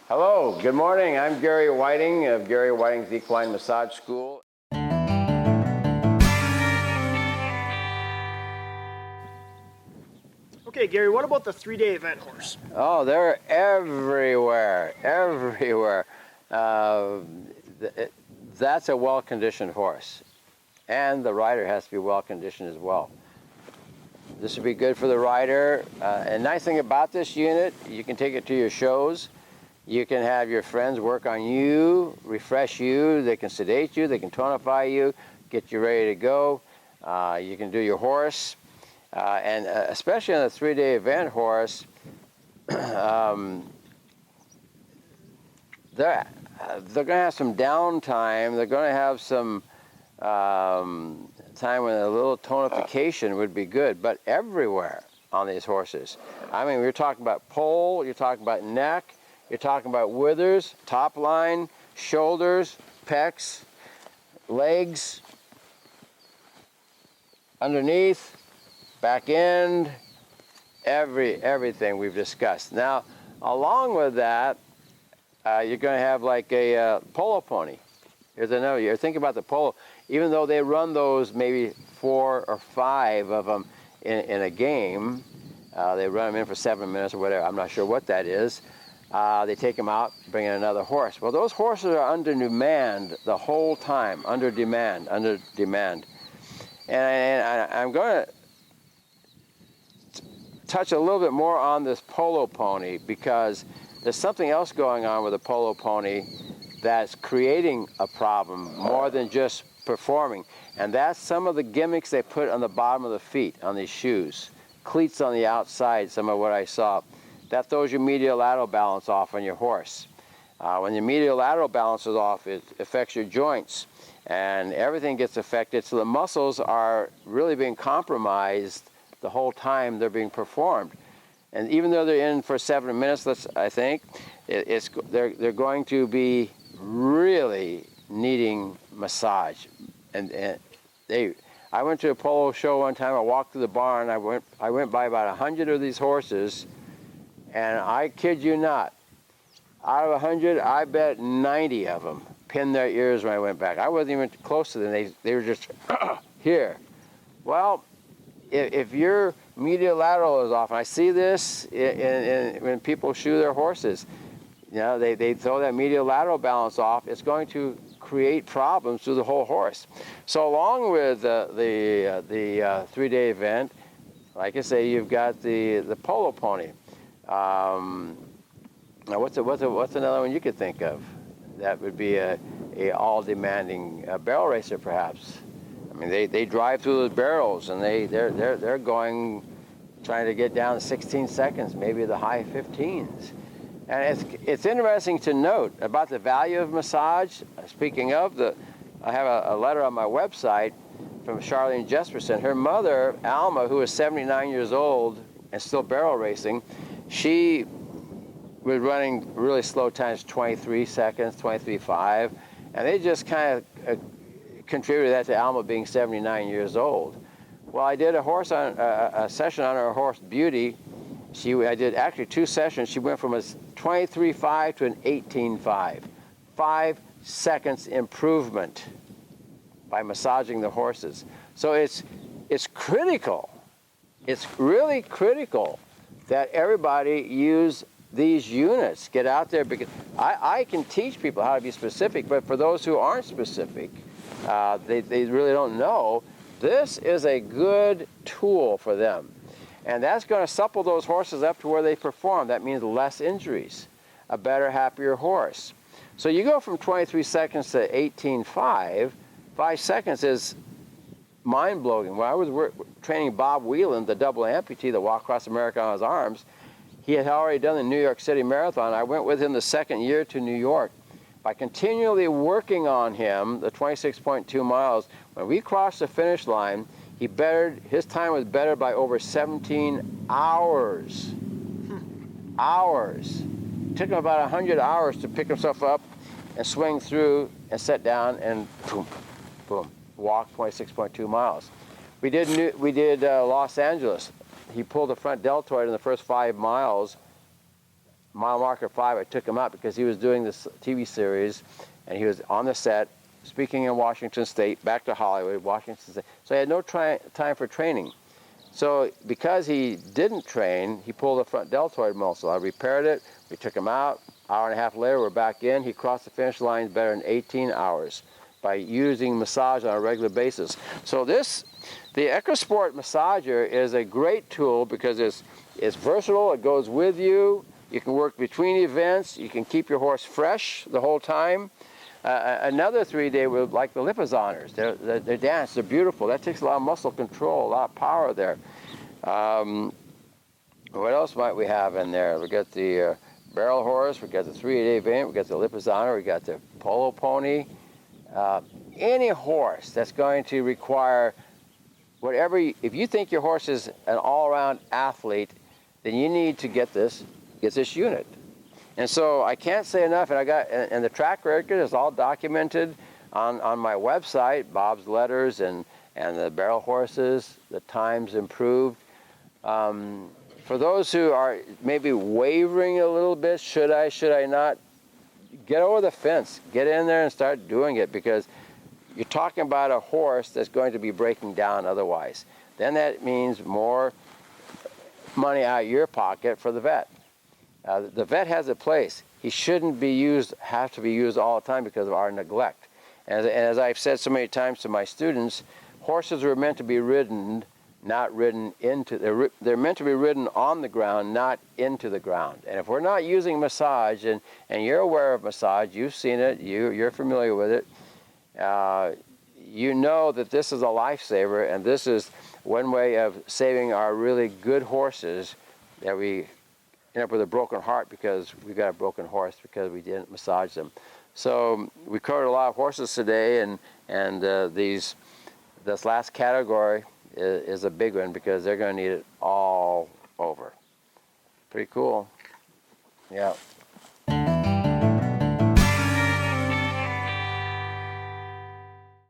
Hello, good morning. I'm Gary Whiting of Gary Whiting's Equine Massage School. Okay, Gary, what about the 3-day event horse? Oh, they're everywhere, everywhere. That's a well-conditioned horse. And the rider has to be well-conditioned as well. This would be good for the rider. And nice thing about this unit, you can take it to your shows. You can have your friends work on you, refresh you. They can sedate you, they can tonify you, get you ready to go. You can do your horse. And especially on a 3-day event horse, they're going to have some downtime. They're going to have some time when a little tonification would be good, but everywhere on these horses. I mean, we're talking about poll, you're talking about neck, you're talking about withers, top line, shoulders, pecs, legs, underneath, back end, everything we've discussed. Now, along with that, you're going to have like a polo pony. Here's another. You're thinking about the polo. Even though they run those maybe 4 or 5 of them in a game, they run them in for 7 minutes or whatever. I'm not sure what that is. They take them out, bring in another horse. Well, those horses are under demand the whole time, under demand. And I'm going to touch a little bit more on this polo pony because there's something else going on with the polo pony that's creating a problem more than just performing. And that's some of the gimmicks they put on the bottom of the feet on these shoes. Cleats on the outside, some of what I saw. That throws your medial lateral balance off on your horse. When your medial lateral balance is off, it affects your joints and everything gets affected. So the muscles are really being compromised the whole time they're being performed. And even though they're in for 7 minutes, I think, they're going to be really needing massage. And I went to a polo show one time. I walked through the barn. I went by about 100 of these horses, and I kid you not, out of 100, I bet 90 of them pinned their ears when I went back. I wasn't even close to them. They were just here. Well, if your medial lateral is off, and I see this when people shoe their horses, you know, they throw that medial lateral balance off, it's going to create problems through the whole horse. So along with the 3-day event, like I say, you've got the polo pony. Now what's another one you could think of? That would be a all-demanding barrel racer, perhaps. I mean, they drive through those barrels, and they're going, trying to get down to 16 seconds, maybe the high 15s. And it's interesting to note about the value of massage. Speaking of, I have a letter on my website from Charlene Jesperson. Her mother, Alma, who is 79 years old and still barrel racing, she was running really slow times, 23 seconds, 23.5, and they just kind of contributed that to Alma being 79 years old. Well, I did a session on her horse Beauty. I did actually 2 sessions. She went from a 23.5 to an 18.5. 5 seconds improvement by massaging the horses. So it's critical. It's really critical that everybody use these units. Get out there, because I can teach people how to be specific, but for those who aren't specific, they really don't know, this is a good tool for them. And that's going to supple those horses up to where they perform. That means less injuries, a better, happier horse. So you go from 23 seconds to 18.5, 5 seconds is mind-blowing. When I was training Bob Whelan, the double amputee that walked across America on his arms, he had already done the New York City Marathon. I went with him the second year to New York. By continually working on him, the 26.2 miles, when we crossed the finish line, his time was bettered by over 17 hours. Hours. It took him about 100 hours to pick himself up and swing through and sit down and boom, boom, walk 26.2 miles. We did Los Angeles. He pulled the front deltoid in the first 5 miles mile marker 5, I took him out because he was doing this TV series, and he was on the set, speaking in Washington State, back to Hollywood, Washington State. So I had no time for training. So because he didn't train, he pulled the front deltoid muscle. I repaired it. We took him out. Hour and a half later, we're back in. He crossed the finish line better in 18 hours by using massage on a regular basis. So the EquiSport massager is a great tool because it's versatile. It goes with you. You can work between events. You can keep your horse fresh the whole time. Another 3-day would like the liposoners. They're dance. They're beautiful. That takes a lot of muscle control, a lot of power there. What else might we have in there? We got the barrel horse. We got the 3-day variant. We got the liposoner. We got the polo pony. Any horse that's going to require whatever. If you think your horse is an all-around athlete, then you need to get this unit. And so I can't say enough, and the track record is all documented on my website, Bob's Letters, and the barrel horses, the times improved. For those who are maybe wavering a little bit, should I not, get over the fence, get in there and start doing it, because you're talking about a horse that's going to be breaking down otherwise. Then that means more money out of your pocket for the vet. The vet has a place. He shouldn't have to be used all the time because of our neglect. And as I've said so many times to my students, horses were meant to be ridden, not ridden into. They're meant to be ridden on the ground, not into the ground. And if we're not using massage, and you're aware of massage, you've seen it, you're familiar with it, you know that this is a lifesaver, and this is one way of saving our really good horses that we end up with a broken heart because we got a broken horse because we didn't massage them. So we covered a lot of horses today, and this last category is a big one because they're going to need it all over. Pretty cool. Yeah.